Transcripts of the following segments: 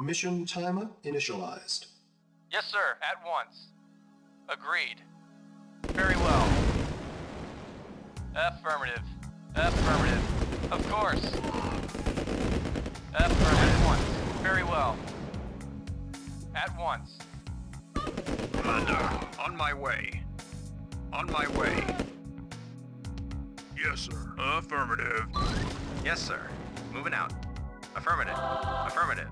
Mission timer initialized. Yes, sir. At once. Agreed. Very well. Affirmative. Affirmative. Of course. Affirmative. At once. Very well. At once. Commander, on my way. On my way. Yes, sir. Affirmative. Yes, sir. Moving out. Affirmative. Affirmative.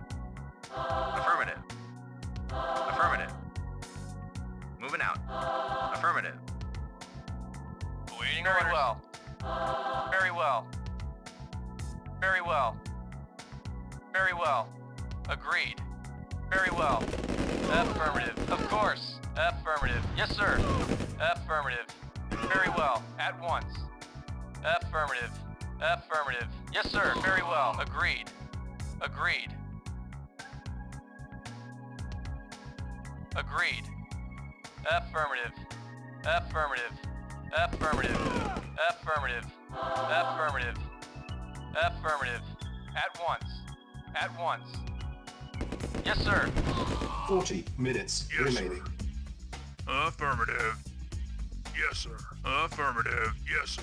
Affirmative. Affirmative. Moving out. Affirmative. Awaiting orders. Very well. Very well. Very well. Very well. Agreed. Very well. Affirmative. Of course. Affirmative. Yes, sir. Affirmative. Very well. At once. Affirmative. Affirmative. Yes, sir. Very well. Agreed. Agreed. Agreed. Affirmative. Affirmative. Affirmative. Affirmative. Affirmative. Affirmative. At once. At once. Yes, sir. 40 minutes Yes, remaining. Sir. Affirmative. Yes, sir. Affirmative. Yes, sir.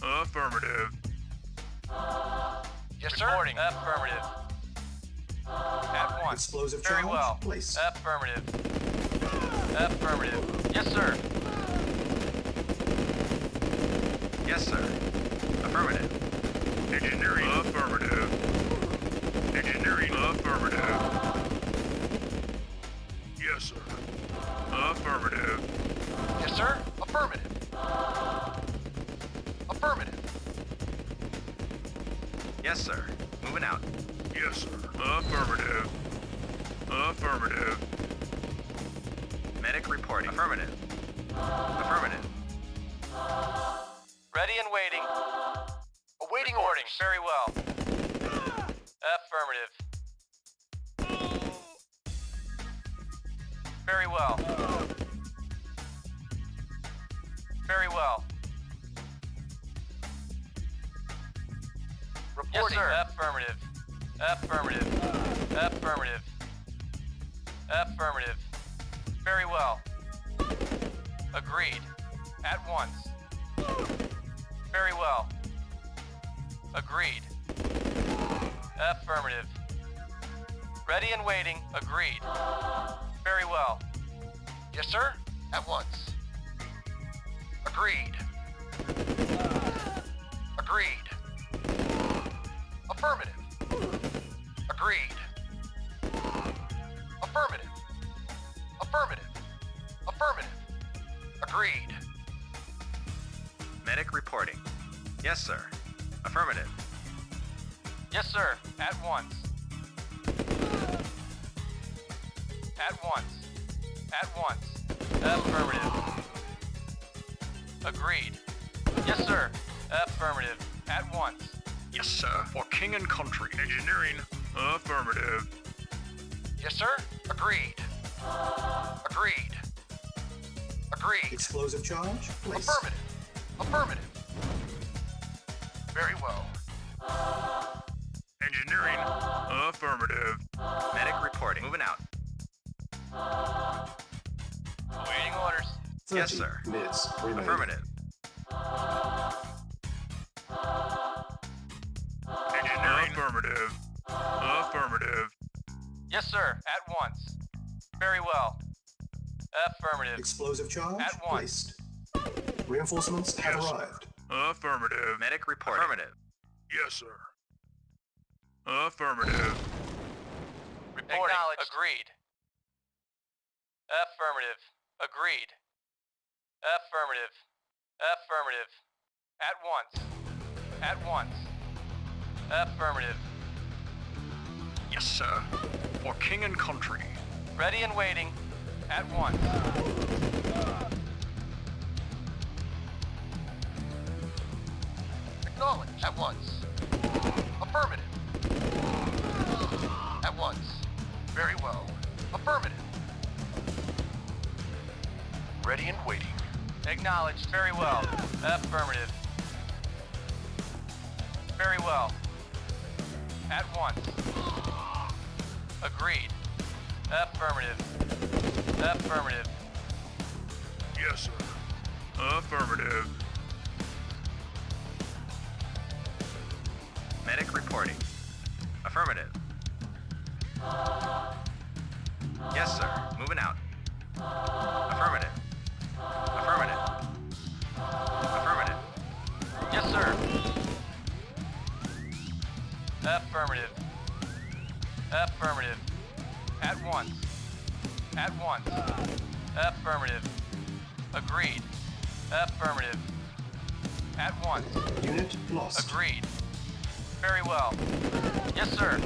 Affirmative. Yes, sir. Reporting. Affirmative. At once. Explosive Very charge well. placed. Affirmative. Affirmative. Yes, sir. Yes, sir. Affirmative. Engineering. Affirmative. Engineering. Affirmative. Yes, sir. Affirmative. Yes, sir. Affirmative. Affirmative. Yes, sir. Moving out. Yes, sir. Affirmative. Affirmative. Medic reporting. Affirmative. Affirmative. Ready and waiting. Awaiting orders. Very well. Affirmative. Very well. Very well. Reporting. Yes, sir. Affirmative. Affirmative. Affirmative. Affirmative. Very well. Agreed. At once. Very well. Agreed. Affirmative. Ready and waiting. Agreed. Very well. Yes, sir. At once. Agreed. Agreed. Affirmative. Agreed. Affirmative. Affirmative. Affirmative. Agreed. Medic reporting. Yes, sir. Affirmative. Yes, sir. At once. At once. At once. Affirmative. Agreed. Yes, sir. Affirmative. At once. Yes, sir. For king and country. Engineering. Affirmative. Yes, sir. Agreed. Agreed. Agreed. Explosive charge placed. Affirmative. Affirmative. Very well. Engineering. Affirmative. Medic reporting. Moving out. Awaiting orders. 30 Yes, sir. minutes remaining. Affirmative. Engineering. Affirmative. Affirmative. Yes, sir. At once. Very well. Affirmative. Explosive charge At once. placed. Reinforcements have Yes, sir. arrived. Affirmative. Medic reporting. Affirmative. Yes, sir. Affirmative. Reporting. Agreed. Affirmative. Agreed. Affirmative. Affirmative. At once. At once. Affirmative. Yes, sir. For king and country. Ready and waiting. At once. Acknowledged. At once. Affirmative. At once. Very well. Affirmative. Ready and waiting. Acknowledged. Very well. Affirmative. Very well. At once. Agreed. Affirmative. Affirmative. Yes, sir. Affirmative. Medic reporting. Affirmative. Yes, sir. Moving out. Affirmative. Affirmative. Affirmative. Yes, sir. Affirmative. Affirmative. At once. At once. Affirmative. Agreed. Affirmative. At once. Unit lost. Agreed. Very well. Yes, sir.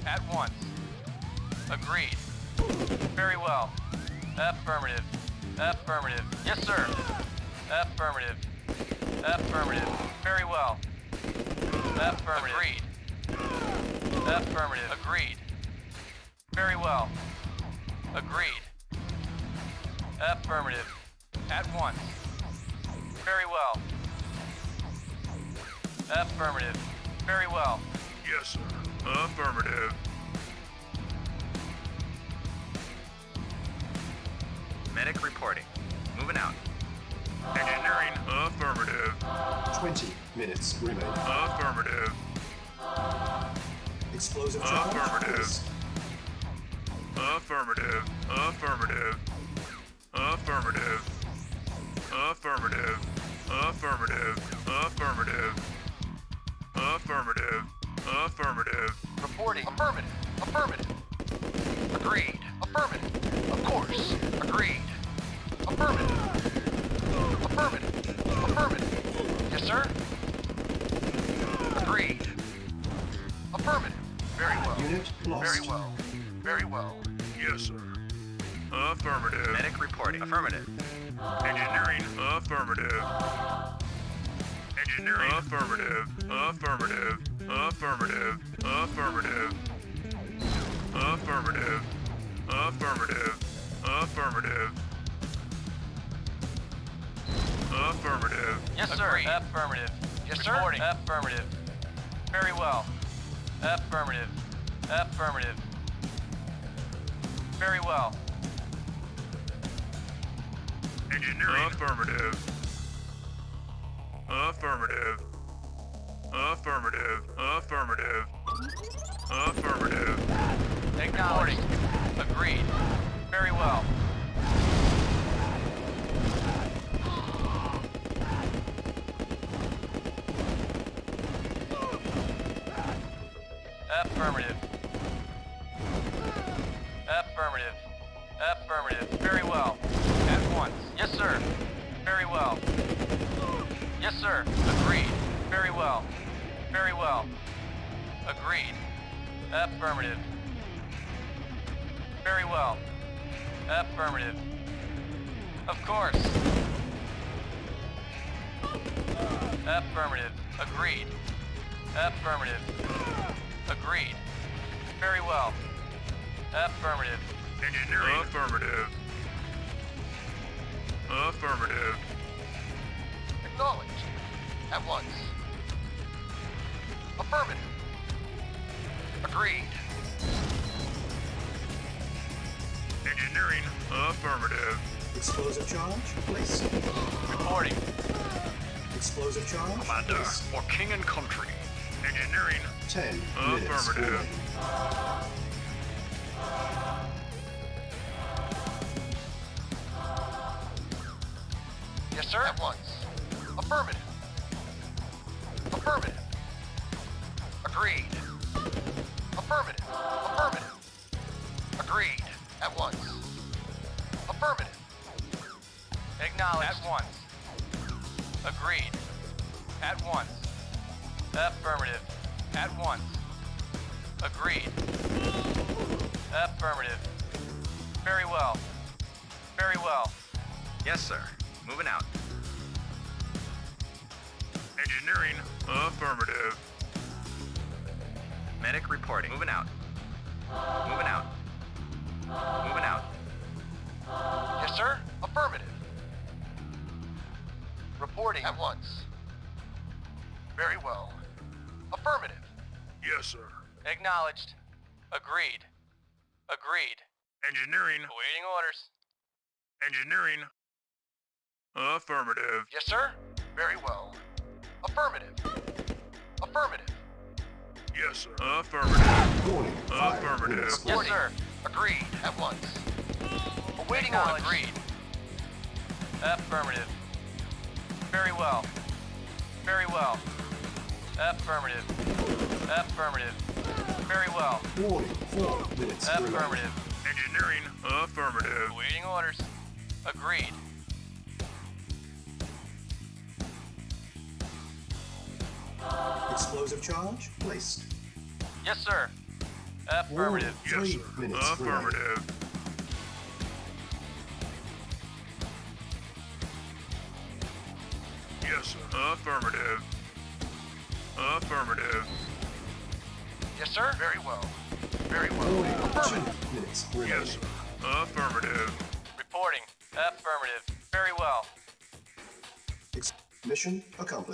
At once. Agreed. Very well. Affirmative. Affirmative. Yes, sir. Affirmative. Affirmative. Very well. Affirmative. Agreed. Affirmative. Agreed. Very well. Agreed. Affirmative. At once. Very well. Affirmative. Very well. Yes, sir. Affirmative. Medic reporting. Moving out. Engineering. Affirmative. 20 minutes remain. Affirmative. Explosive charge. Affirmative. Placed. Affirmative. Affirmative. Affirmative. Affirmative. Affirmative. Affirmative. Affirmative. Affirmative. Reporting. Affirmative. Affirmative. Agreed. Affirmative. Of course. Agreed. Affirmative. Affirmative. Affirmative. Yes, sir. Agreed. Affirmative. Very well. Unit lost. Very well. Very well. Yes, sir. Affirmative. Medic reporting. Affirmative. Engineering. Affirmative. Engineering. Affirmative. Affirmative. Affirmative. Affirmative. Affirmative. Affirmative. Affirmative. Affirmative. Yes, sir. Agreed. Affirmative. Yes, sir. Reporting. Affirmative. Very well. Affirmative. Affirmative. Very well. Engineering. Affirmative. Affirmative. Affirmative. Affirmative. Affirmative. Acknowledged. Agreed. Very well. Affirmative. Affirmative. Affirmative. Very well. At once. Yes, sir. Very well. Yes, sir. Agreed. Very well. Very well. Agreed. Affirmative. Very well. Affirmative. Of course. Affirmative. Agreed. Affirmative. Agreed. Very well. Affirmative. Engineering. Affirmative. Affirmative. Acknowledged. At once. Affirmative. Agreed. Engineering. Affirmative. Explosive charge. Placed. Reporting. Explosive charge. Commander, Placed. for king and country. Engineering. 10 minutes Affirmative. remain. Yes, sir. At once. Affirmative. Affirmative. Agreed. Affirmative. Affirmative. Agreed. At once. Affirmative. Acknowledged. At once. Agreed. At once. Affirmative. At once. Agreed. Affirmative. Very well. Very well. Yes, sir. Moving out. Engineering. Affirmative. Medic reporting. Moving out. Moving out. Moving out. Yes, sir. Affirmative. Reporting at once. Very well. Affirmative. Yes, sir. Acknowledged. Agreed. Agreed. Engineering. Awaiting orders. Engineering. Affirmative. Yes, sir. Very well. Affirmative. Affirmative. Yes, sir. Affirmative. Warning. 5 Affirmative. minutes Yes, late. sir. Agreed. At once. Awaiting knowledge. Agreed. Affirmative. Very well. Very well. Affirmative. Affirmative. Very well. Warning. 4 minutes late. Affirmative. Engineering. Affirmative. Awaiting orders. Agreed. Explosive charge placed. Yes, sir. Affirmative. Yes, 3 sir. minutes late. Affirmative. Yes, sir. Affirmative. Affirmative. Yes, sir. Very well. Very well. Warning. Affirmative. 2 minutes Yes, remaining. sir. Affirmative. Reporting. Affirmative. Very well. Mission accomplished.